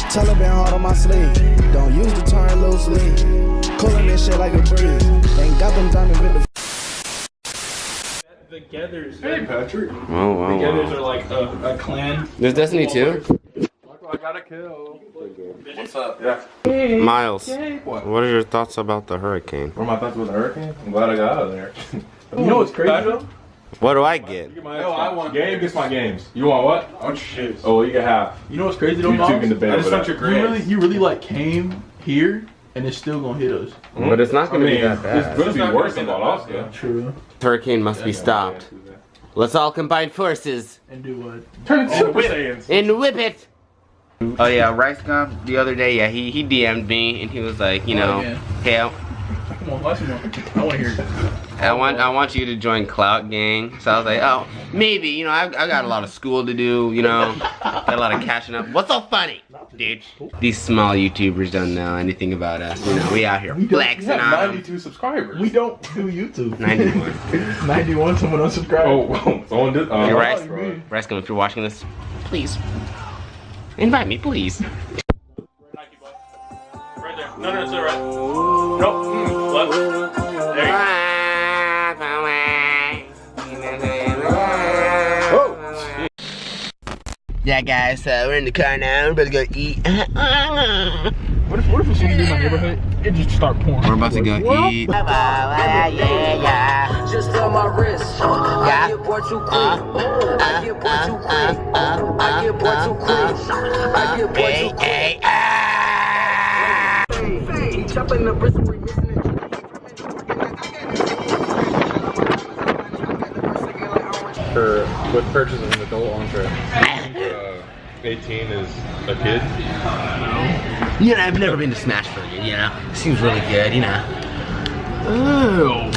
Taliban hard on my sleeve. Don't use the turn loosely. Cooling this shit like a breeze. Ain't got them diamond with the Gathers. Hey, Patrick. Oh, The Gathers are like a clan. There's Destiny 2? I got a kill. What's up? Yeah. Miles, What? what are your thoughts about the hurricane? What are my thoughts about the hurricane? I'm glad I got out of there. You know what's crazy though? What do I get? I want Gabe gets my games. You want what? I want shit. Oh, well, you can have. You know what's crazy though, You two Miles? can debate I just over want that. your grades. You really like came here and it's still gonna hit us. But it's not going to be that bad. It's going to be worse than Alaska. True. Hurricane must be stopped. Let's all combine forces And do what? Turn it Super Saiyans. and whip it. Oh yeah, Rice Gum the other day, yeah, he DM'd me and he was like, you know, yeah. hey, Come on, last one. I want to hear this. I want you to join Clout Gang. So I was like, oh, maybe, you know, I got a lot of school to do, you know, got a lot of catching up. What's so funny, dude? These small YouTubers don't know anything about us. You know, we out here We flexing have on 92 subscribers. We don't do YouTube. 91. 91, someone unsubscribed. Oh, someone did. Hey, Rice, you mean? Rice Gum, if you're watching this, please invite me, please. Right there. No, it's all right. Nope. Left. There you go. Yeah, guys, we're in the car now. We're about to go eat. What if as soon as in my neighborhood, it just start pouring? We're about to go eat. Just on my wrist. I get bored too quick. I get bored too quick. I get bored too quick. I get bored too quick. Chopping the bristle, missing it. With purchase of an adult entree. 18 is a kid. You know, I've never been to Smash Burger, you know? Seems really good, you know? Oh,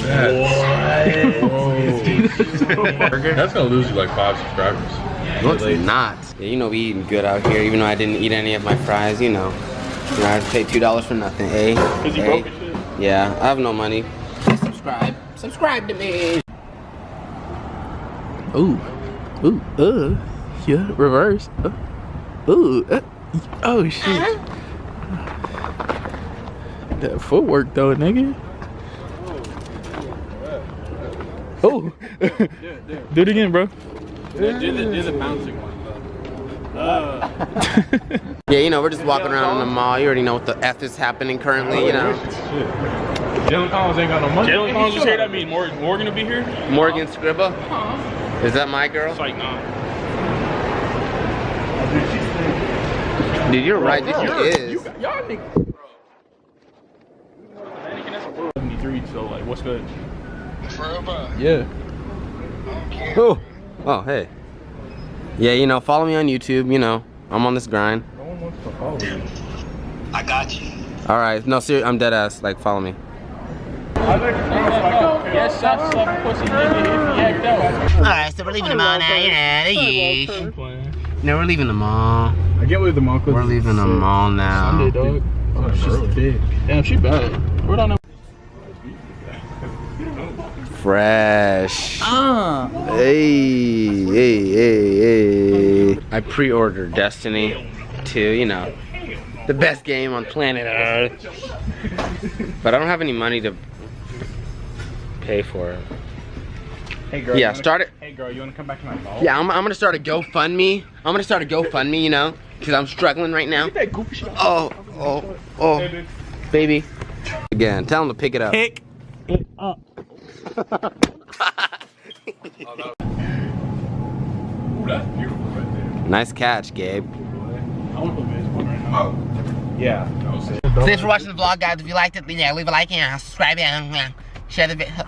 That's gonna lose you like 5 subscribers. No, it's not. Yeah, you know we eating good out here, even though I didn't eat any of my fries, you know. You know, I paid $2 for nothing, eh? Because you broke your shit. Yeah, I have no money. Please subscribe. Subscribe to me. Ooh, yeah, reverse. Oh shit. That footwork though, nigga. Oh, do it again, bro. Do the bouncing one. Yeah, you know, we're just walking around in the mall. You already know what the F is happening currently, you know. Jalen Collins ain't got no money. Jalen Collins just say that mean Morgan will be here? Morgan Scribba. Is that my girl? It's like, nah. Dude, you're right. This is. Y'all niggas. 73, so like, what's good? Yeah. Oh, oh, hey. Yeah, you know, follow me on YouTube. You know, I'm on this grind. No one wants to follow you. I got you. All right, no, seriously, I'm dead ass. Like, follow me. Yes, that's some pussy nigga if he act out. All right, so we're leaving the mall now. You know, no, we're leaving the mall. I get with the mall. We're leaving the mall now. Sunday, dog. Oh, she's thick. Damn, she bad. Where do I know? Fresh. Hey. I pre-ordered Destiny 2, you know, the best game on planet Earth. But I don't have any money to pay for it. Hey girl. Yeah, start it. Hey girl, you wanna come back to my mall? Yeah, I'm gonna start a GoFundMe. You know, because I'm struggling right now. Get that goofy shit. Oh, baby. Again, tell him to pick it up. Pick it up. Ooh, that's beautiful right there. Nice catch, Gabe. I wanna play baseball right now. Yeah. Thanks for watching the vlog, guys. If you liked it, yeah, leave a like and subscribe and share the video.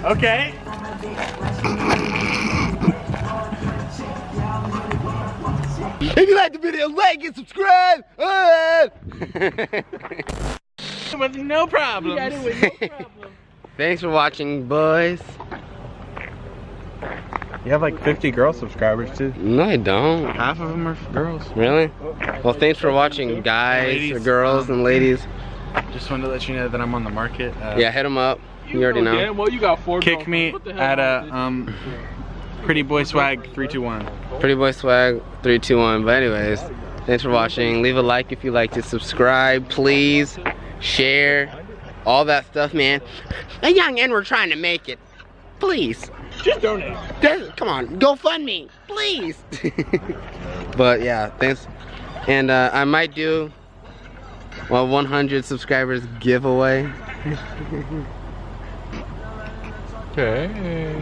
Okay. If you like the video, like and subscribe. With no problem. Thanks for watching, boys. You have like 50 girl subscribers too. No, I don't. Half of them are girls. Really? Well, thanks for watching, guys, Ladies, girls, and ladies. Just wanted to let you know that I'm on the market. Yeah, hit them up. You already know. Yeah, well, you got 4 Kick me at a Pretty Boy Swag 321. Pretty Boy Swag 321. But anyways, thanks for watching. Leave a like if you liked it. Subscribe, please. Share. All that stuff, man. A young and we're trying to make it. Please. Just donate. Come on, GoFundMe, please. But yeah, thanks. And I might do a 100 subscribers giveaway. Okay.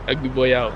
Ugly boy out.